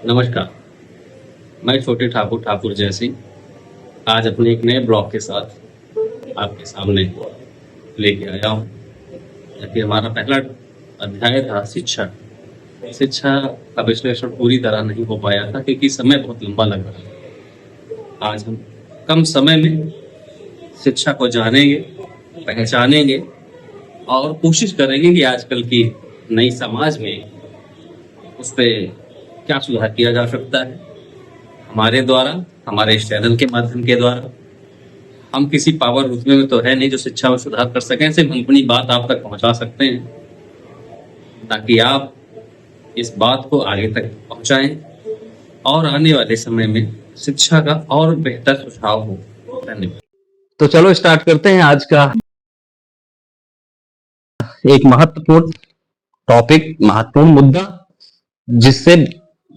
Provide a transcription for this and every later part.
नमस्कार, मैं छोटे ठाकुर ठाकुर जयसिंह आज अपने एक नए ब्लॉग के साथ आपके सामने लेके आया हूँ। कि हमारा पहला अध्याय था शिक्षा। शिक्षा का विश्लेषण पूरी तरह नहीं हो पाया था क्योंकि समय बहुत लंबा लग रहा था। आज हम कम समय में शिक्षा को जानेंगे, पहचानेंगे और कोशिश करेंगे कि आजकल की नई समाज में उस पे क्या सुधार किया जा सकता है। हमारे द्वारा, हमारे इस चैनल के माध्यम के द्वारा हम किसी पावर रुतबे में तो है नहीं जो शिक्षा में सुधार कर सकें, सिर्फ हम अपनी बात आप तक पहुंचा सकते हैं ताकि आप इस बात को आगे तक पहुंचाएं और आने वाले समय में शिक्षा का और बेहतर सुझाव हो। धन्यवाद। तो चलो स्टार्ट करते हैं आज का एक महत्वपूर्ण टॉपिक, महत्वपूर्ण मुद्दा, जिससे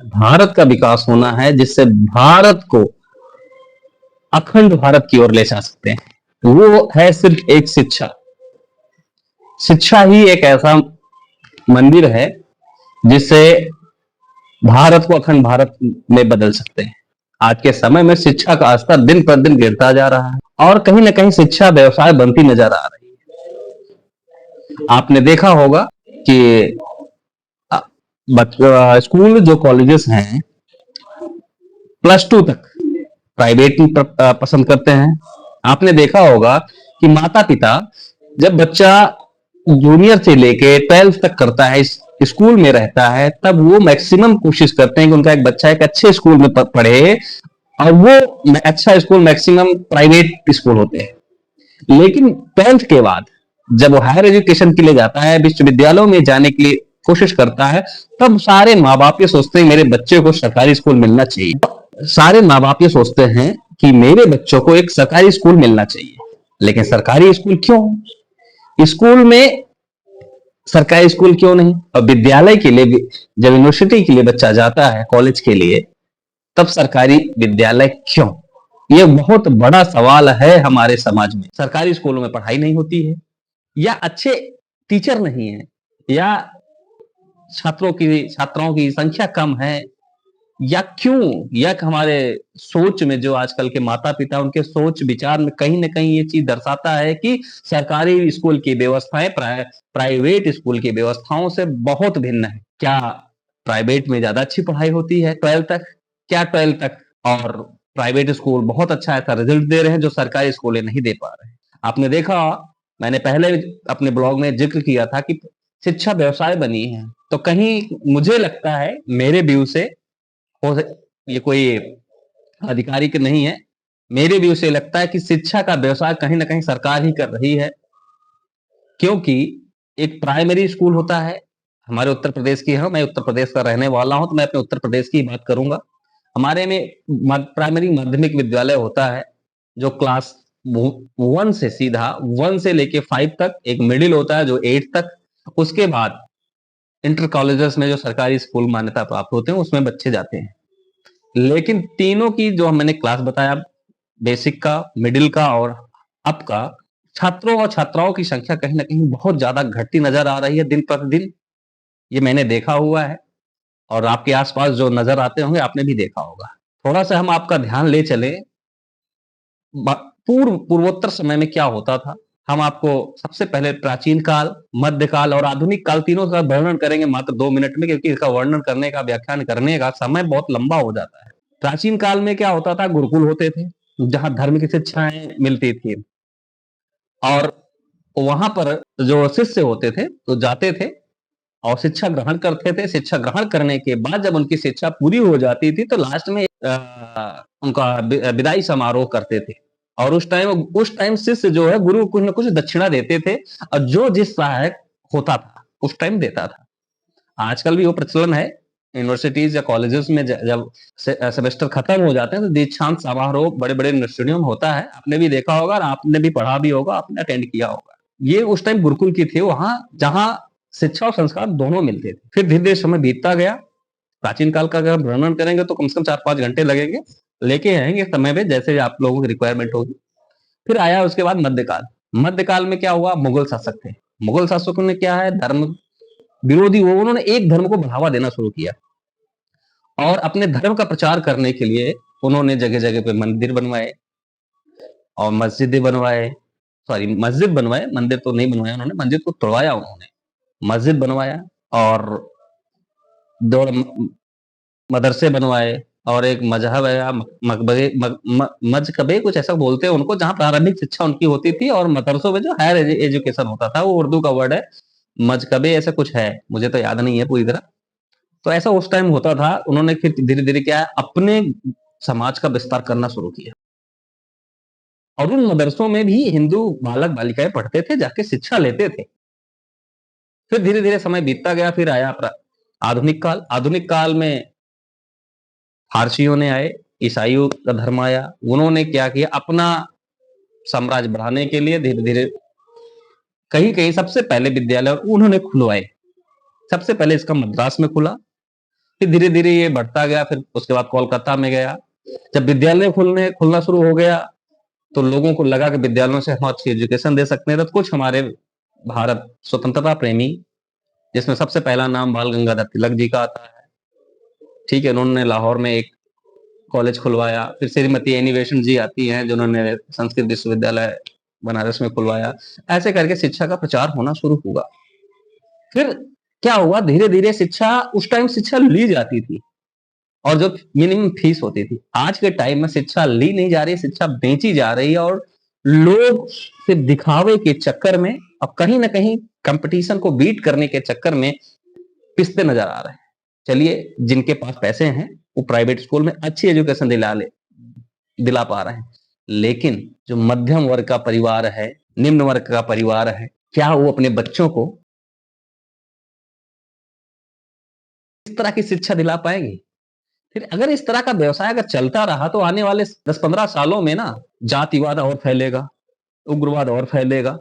भारत का विकास होना है, जिससे भारत को अखंड भारत की ओर ले जा सकते हैं। वो है सिर्फ एक शिक्षा। शिक्षा ही एक ऐसा मंदिर है जिससे भारत को अखंड भारत में बदल सकते हैं। आज के समय में शिक्षा का स्तर दिन पर दिन गिरता जा रहा है और कहीं ना कहीं शिक्षा व्यवसाय बनती नजर आ रही है। आपने देखा होगा कि स्कूल जो कॉलेजेस हैं +2 तक प्राइवेट पसंद करते हैं। आपने देखा होगा कि माता पिता जब बच्चा जूनियर से लेके 12th तक करता है, इस स्कूल में रहता है, तब वो मैक्सिमम कोशिश करते हैं कि उनका एक बच्चा एक अच्छे स्कूल में पढ़े, और वो अच्छा स्कूल मैक्सिमम प्राइवेट स्कूल होते हैं। लेकिन 12th के बाद जब वो हायर एजुकेशन के लिए जाता है, विश्वविद्यालयों में जाने के लिए कोशिश करता है, तब सारे माँ बाप ये सोचते हैं मेरे बच्चे को सरकारी स्कूल मिलना चाहिए। सारे माँ बाप ये सोचते हैं कि मेरे बच्चों को एक सरकारी स्कूल मिलना चाहिए। लेकिन सरकारी स्कूल क्यों? स्कूल में सरकारी स्कूल क्यों नहीं? और विद्यालय के लिए जब यूनिवर्सिटी के लिए बच्चा जाता है, कॉलेज के लिए, तब सरकारी विद्यालय क्यों? ये बहुत बड़ा सवाल है हमारे समाज में। सरकारी स्कूलों में पढ़ाई नहीं होती है, या अच्छे टीचर नहीं है, या छात्राओं की संख्या कम है, या क्यों? या हमारे सोच में जो आजकल के माता पिता, उनके सोच विचार में कहीं ना कहीं ये चीज दर्शाता है कि सरकारी स्कूल की व्यवस्थाएं प्राइवेट स्कूल की व्यवस्थाओं से बहुत भिन्न है। क्या प्राइवेट में ज्यादा अच्छी पढ़ाई होती है 12th तक? क्या 12th तक और प्राइवेट स्कूल बहुत अच्छा ऐसा रिजल्ट दे रहे हैं जो सरकारी स्कूलें नहीं दे पा रहे हैं? आपने देखा, मैंने पहले अपने ब्लॉग में जिक्र किया था कि शिक्षा व्यवसाय बनी है, तो कहीं मुझे लगता है, मेरे व्यू से, ये कोई आधिकारिक नहीं है, मेरे व्यू से लगता है कि शिक्षा का व्यवसाय कहीं ना कहीं सरकार ही कर रही है। क्योंकि एक प्राइमरी स्कूल होता है, हमारे उत्तर प्रदेश की है, मैं उत्तर प्रदेश का रहने वाला हूं, तो मैं अपने उत्तर प्रदेश की बात करूंगा। हमारे में प्राइमरी माध्यमिक विद्यालय होता है जो क्लास 1 से सीधा 1 से लेके 5 तक, एक मिडिल होता है जो 8 तक, उसके बाद इंटर कॉलेजेस में जो सरकारी स्कूल मान्यता प्राप्त होते हैं उसमें बच्चे जाते हैं। लेकिन तीनों की जो मैंने क्लास बताया, बेसिक का, मिडिल का और अप का, छात्रों और छात्राओं की संख्या कहीं ना कहीं बहुत ज्यादा घटती नजर आ रही है दिन प्रतिदिन। ये मैंने देखा हुआ है, और आपके आसपास जो नजर आते होंगे आपने भी देखा होगा। थोड़ा सा हम आपका ध्यान ले चले, पूर्वोत्तर समय में क्या होता था। हम आपको सबसे पहले प्राचीन काल, मध्यकाल और आधुनिक काल, तीनों का वर्णन करेंगे मात्र 2 मिनट में, क्योंकि इसका वर्णन करने का, व्याख्यान करने का समय बहुत लंबा हो जाता है। प्राचीन काल में क्या होता था? गुरुकुल होते थे जहां धर्म की शिक्षाएं मिलती थी, और वहां पर जो शिष्य होते थे तो जाते थे और शिक्षा ग्रहण करते थे। शिक्षा ग्रहण करने के बाद जब उनकी शिक्षा पूरी हो जाती थी तो लास्ट में उनका विदाई समारोह करते थे, और उस टाइम शिष्य जो है गुरु को कुछ न कुछ दक्षिणा देते थे, और जो जिस सहायक होता था उस टाइम देता था। आजकल भी वो प्रचलन है, यूनिवर्सिटीज या कॉलेजेस में जब सेमेस्टर खत्म हो जाते हैं तो दीक्षांत समारोह बड़े बड़े यूनिवर्सिटियों में होता है। आपने भी देखा होगा और आपने भी पढ़ा भी होगा, आपने अटेंड किया होगा। ये उस टाइम गुरुकुल की थे, वहां जहां शिक्षा और संस्कार दोनों मिलते थे। फिर धीरे धीरे समय बीतता गया। प्राचीन काल का अगर वर्णन करेंगे तो कम से कम 4-5 घंटे लगेंगे, लेके आएंगे समय में जैसे आप लोगों की रिक्वायरमेंट होगी। फिर आया उसके बाद मध्यकाल। मध्यकाल में क्या हुआ? मुगल शासक थे। मुगल शासकों ने क्या है, धर्म विरोधी, वो उन्होंने एक धर्म को बढ़ावा देना शुरू किया, और अपने धर्म का प्रचार करने के लिए उन्होंने जगह जगह पे मंदिर बनवाए और मस्जिदें बनवाए, सॉरी मस्जिद बनवाए, मंदिर तो नहीं बनवाया उन्होंने, मंदिर को तोड़वाया उन्होंने, मस्जिद बनवाया और दो मदरसे बनवाए और एक मजहब है मकबरे मजकबे कुछ ऐसा बोलते हैं उनको, जहाँ प्रारंभिक शिक्षा उनकी होती थी, और मदरसों में जो हायर एजुकेशन होता था, वो उर्दू का वर्ड है, मजकबे ऐसा कुछ है, मुझे तो याद नहीं है पूरी तरह। तो ऐसा उस टाइम होता था। उन्होंने फिर धीरे धीरे क्या है, अपने समाज का विस्तार करना शुरू किया और उन मदरसों में भी हिंदू बालक बालिकाएं पढ़ते थे, जाके शिक्षा लेते थे। फिर धीरे धीरे समय बीतता गया, फिर आया आधुनिक काल। आधुनिक काल में फारसियों ने आए, ईसाइयों का धर्म आया, उन्होंने क्या किया, अपना साम्राज्य बढ़ाने के लिए धीरे धीरे कहीं कहीं सबसे पहले विद्यालय उन्होंने खुलवाए। सबसे पहले इसका मद्रास में खुला, फिर धीरे धीरे ये बढ़ता गया, फिर उसके बाद कोलकाता में गया। जब विद्यालय खुलना शुरू हो गया तो लोगों को लगा कि विद्यालयों से हम अच्छी एजुकेशन दे सकते हैं। तो कुछ हमारे भारत स्वतंत्रता प्रेमी, जिसमें सबसे पहला नाम बाल गंगाधर तिलक जी का आता है, ठीक है, उन्होंने लाहौर में एक कॉलेज खुलवाया। फिर श्रीमती एनी बेसेंट जी आती हैं, जिन्होंने संस्कृत विश्वविद्यालय बनारस में खुलवाया। ऐसे करके शिक्षा का प्रचार होना शुरू हुआ। फिर क्या हुआ, धीरे धीरे शिक्षा, उस टाइम शिक्षा ली जाती थी और जो मिनिमम फीस होती थी। आज के टाइम में शिक्षा ली नहीं जा रही, शिक्षा बेची जा रही है, और लोग सिर्फ दिखावे के चक्कर में और कहीं ना कहीं कंपटीशन को बीट करने के चक्कर में पिसते नजर आ रहे हैं। चलिए, जिनके पास पैसे हैं वो प्राइवेट स्कूल में अच्छी एजुकेशन दिला पा रहे हैं, लेकिन जो मध्यम वर्ग का परिवार है, निम्न वर्ग का परिवार है, क्या वो अपने बच्चों को इस तरह की शिक्षा दिला पाएंगे? फिर अगर इस तरह का व्यवसाय अगर चलता रहा तो आने वाले 10-15 सालों में ना जातिवाद और फैलेगा, उग्रवाद और फैलेगा,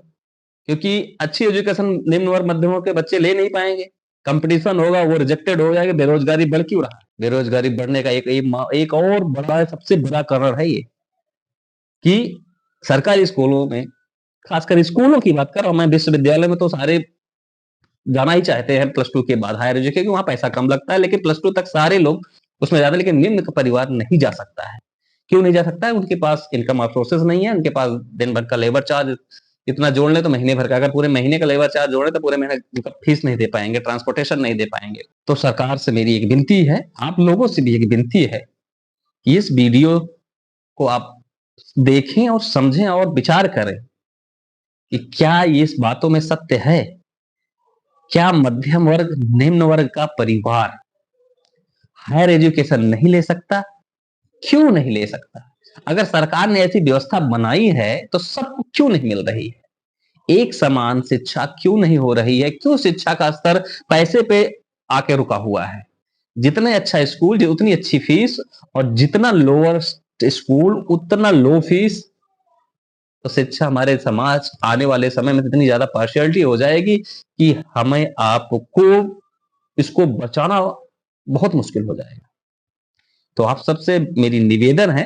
क्योंकि अच्छी एजुकेशन निम्न वर्ग मध्यम वर्ग के बच्चे ले नहीं पाएंगे, कंपटीशन होगा, वो रिजेक्टेड हो जाएगा। बेरोजगारी बढ़ क्यों रहा है? बेरोजगारी बढ़ने का एक और बड़ा, सबसे बड़ा कारण है ये कि सरकारी स्कूलों में, खासकर स्कूलों की बात कर रहा हूं मैं, विश्वविद्यालय में तो सारे जाना ही चाहते हैं प्लस टू के बाद हायर एजुकेशन, क्योंकि वहां पैसा कम लगता है, लेकिन प्लस टू तक सारे लोग उसमें जाते हैं। लेकिन निम्न का परिवार नहीं जा सकता है। क्यों नहीं जा सकता है? उनके पास इनकम ऑफ सोर्सेज नहीं है, उनके पास दिन भर का लेबर चार्ज इतना जोड़ ले तो महीने भर का, अगर पूरे महीने का लेबर चार्ज जोड़े तो पूरे महीने उनका फीस नहीं दे पाएंगे, ट्रांसपोर्टेशन नहीं दे पाएंगे। तो सरकार से मेरी एक विनती है, आप लोगों से भी एक विनती है कि इस वीडियो को आप देखें और समझें और विचार करें कि क्या ये इस बातों में सत्य है? क्या मध्यम वर्ग, निम्न वर्ग का परिवार हायर एजुकेशन नहीं ले सकता? क्यों नहीं ले सकता? अगर सरकार ने ऐसी व्यवस्था बनाई है तो सबको क्यों नहीं मिल रही है? एक समान शिक्षा क्यों नहीं हो रही है? क्यों शिक्षा का स्तर पैसे पे आके रुका हुआ है? जितना अच्छा स्कूल उतनी अच्छी फीस, और जितना लोअर स्कूल उतना लो फीस। तो शिक्षा हमारे समाज आने वाले समय में इतनी ज्यादा पार्शियलिटी हो जाएगी कि हमें आपको इसको बचाना बहुत मुश्किल हो जाएगा। तो आप सबसे मेरी निवेदन है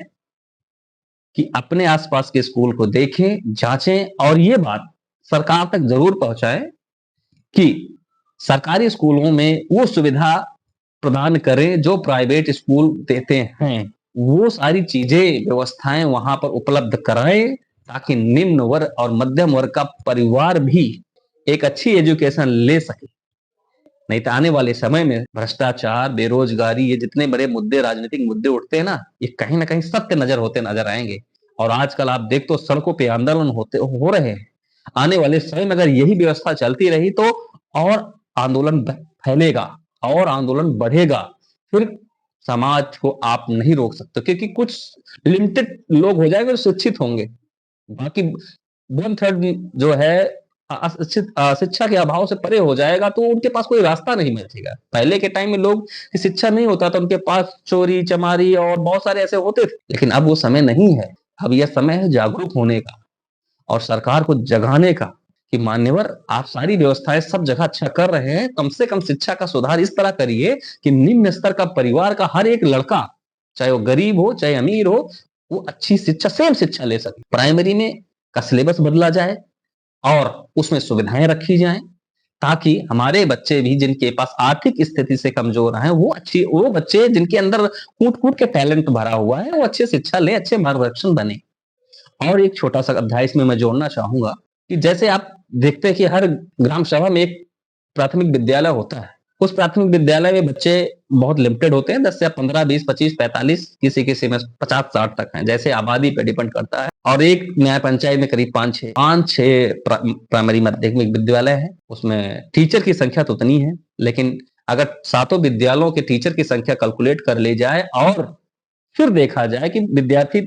कि अपने आसपास के स्कूल को देखें, जांचें और ये बात सरकार तक जरूर पहुंचाएं कि सरकारी स्कूलों में वो सुविधा प्रदान करें जो प्राइवेट स्कूल देते हैं। वो सारी चीजें, व्यवस्थाएं वहां पर उपलब्ध कराएं ताकि निम्न वर्ग और मध्यम वर्ग का परिवार भी एक अच्छी एजुकेशन ले सके। नहीं तो आने वाले समय में भ्रष्टाचार, बेरोजगारी, ये जितने बड़े मुद्दे, राजनीतिक मुद्दे उठते हैं ना, ये कहीं ना कहीं सत्य नजर आएंगे। और आजकल आप देखते हो सड़कों पे आंदोलन हो रहे हैं। आने वाले समय में अगर यही व्यवस्था चलती रही तो और आंदोलन फैलेगा और आंदोलन बढ़ेगा। फिर समाज को आप नहीं रोक सकते, क्योंकि कुछ लिमिटेड लोग हो जाएंगे जो शिक्षित होंगे, बाकी 1/3 जो है शिक्षा के अभाव से परे हो जाएगा, तो उनके पास कोई रास्ता नहीं बचेगा। पहले के टाइम में लोग की शिक्षा नहीं होता था, उनके पास चोरी चमारी और बहुत सारे ऐसे होते थे, लेकिन अब वो समय नहीं है। अब यह समय है जागरूक होने का और सरकार को जगाने का कि मान्यवर, आप सारी व्यवस्थाएं सब जगह अच्छा कर रहे हैं, कम से कम शिक्षा का सुधार इस तरह करिए कि निम्न स्तर का परिवार का हर एक लड़का, चाहे वो गरीब हो चाहे अमीर हो, वो अच्छी शिक्षा, सेम शिक्षा ले सके। प्राइमरी में का सिलेबस बदला जाए और उसमें सुविधाएं रखी जाएं, ताकि हमारे बच्चे भी जिनके पास आर्थिक स्थिति से कमजोर हैं वो बच्चे जिनके अंदर कूट कूट के टैलेंट भरा हुआ है वो अच्छे शिक्षा ले, अच्छे मार्गदर्शन बने। और एक छोटा सा अध्याय इसमें मैं जोड़ना चाहूंगा कि जैसे आप देखते हैं कि हर ग्राम सभा में एक प्राथमिक विद्यालय होता है। उस प्राथमिक विद्यालय में बच्चे बहुत लिमिटेड होते हैं, 10 या 15, 20, 25, 45, किसी किसी में 50-60 तक हैं, जैसे आबादी पे डिपेंड करता है। और एक न्याय पंचायत में करीब 5-6 प्राइमरी माध्यमिक विद्यालय है। उसमें टीचर की संख्या तो उतनी है, लेकिन अगर सातों विद्यालयों के टीचर की संख्या कैलकुलेट कर ली जाए और फिर देखा जाए कि विद्यार्थी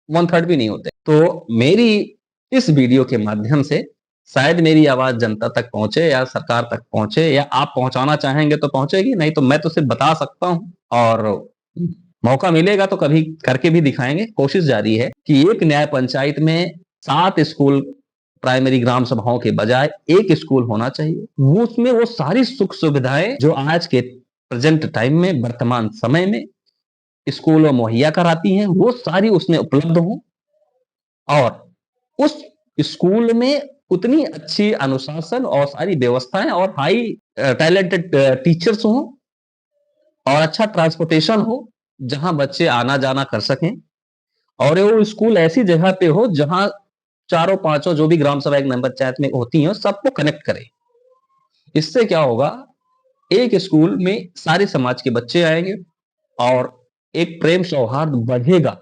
1/3 भी नहीं होते। तो मेरी इस वीडियो के माध्यम से शायद मेरी आवाज जनता तक पहुंचे या सरकार तक पहुंचे, या आप पहुंचाना चाहेंगे तो पहुंचेगी, नहीं तो मैं तो सिर्फ बता सकता हूं और मौका मिलेगा तो कभी करके भी दिखाएंगे। कोशिश जारी है कि एक न्याय पंचायत में 7 स्कूल प्राइमरी ग्राम सभाओं के बजाय एक स्कूल होना चाहिए। वो उसमें वो सारी सुख सुविधाएं जो आज के प्रेजेंट टाइम में, वर्तमान समय में स्कूलों मुहैया कराती हैं, वो सारी उसमें उपलब्ध हो और उस स्कूल में उतनी अच्छी अनुशासन और सारी व्यवस्थाएं और हाई टैलेंटेड टीचर्स हो और अच्छा ट्रांसपोर्टेशन हो जहां बच्चे आना जाना कर सकें। और वो स्कूल ऐसी जगह पे हो जहां चारों पांचों जो भी ग्राम सभा एक नंबर पंचायत में होती हैं सबको कनेक्ट करे। इससे क्या होगा, एक स्कूल में सारे समाज के बच्चे आएंगे और एक प्रेम सौहार्द बढ़ेगा।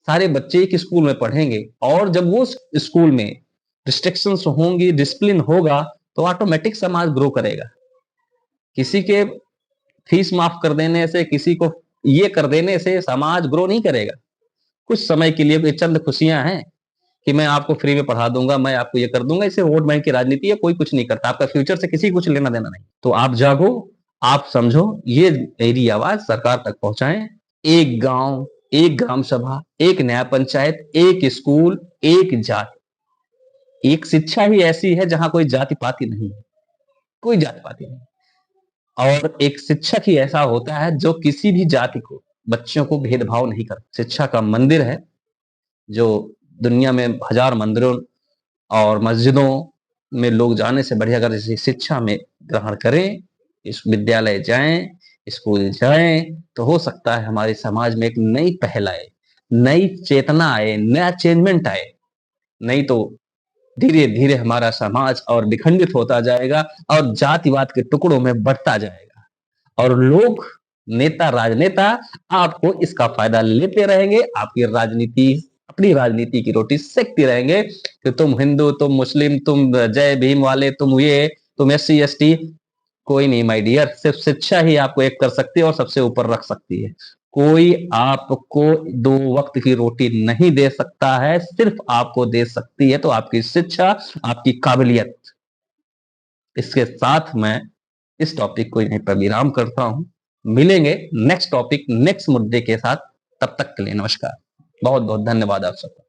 सारे बच्चे एक स्कूल में पढ़ेंगे और जब वो स्कूल में रिस्ट्रिक्शंस होंगी, डिसिप्लिन होगा, तो ऑटोमेटिक समाज ग्रो करेगा। किसी के फीस माफ कर देने से, किसी को ये कर देने से समाज ग्रो नहीं करेगा। कुछ समय के लिए चंद खुशियां हैं कि मैं आपको फ्री में पढ़ा दूंगा, मैं आपको ये कर दूंगा, इसे वोट बैंक की राजनीति है, कोई कुछ नहीं करता। आपका फ्यूचर से किसी कुछ लेना देना नहीं। तो आप जागो, आप समझो, ये मेरी आवाज सरकार तक पहुंचाएं। एक गांव, एक ग्राम सभा, एक न्याय पंचायत, एक स्कूल, एक जाति, एक शिक्षा ही ऐसी है जहां कोई जाति पाति नहीं है, कोई जाति पाति नहीं। और एक शिक्षक ही ऐसा होता है जो किसी भी जाति को, बच्चों को भेदभाव नहीं करता। शिक्षा का मंदिर है जो दुनिया में हजार मंदिरों और मस्जिदों में लोग जाने से बढ़िया अगर इसे शिक्षा में ग्रहण करें, इस विद्यालय जाएं, स्कूल जाएं, तो हो सकता है हमारे समाज में एक नई पहल आए, नई चेतना आए, नया चेंजमेंट आए। नहीं तो धीरे धीरे हमारा समाज और विखंडित होता जाएगा और जातिवाद के टुकड़ों में बढ़ता जाएगा और लोग, नेता, राजनेता आपको इसका फायदा लेते रहेंगे। आपकी राजनीति, अपनी राजनीति की रोटी सेकते रहेंगे कि तुम हिंदू, तुम मुस्लिम, तुम जय भीम वाले, तुम ये, तुम SC ST। कोई नहीं माय डियर, सिर्फ शिक्षा ही आपको एक कर सकती है और सबसे ऊपर रख सकती है। कोई आपको 2 वक्त की रोटी नहीं दे सकता है, सिर्फ आपको दे सकती है तो आपकी शिक्षा, आपकी काबिलियत। इसके साथ मैं इस टॉपिक को यहीं पर विराम करता हूं। मिलेंगे नेक्स्ट टॉपिक, नेक्स्ट मुद्दे के साथ। तब तक के लिए नमस्कार। बहुत बहुत धन्यवाद आप सबका।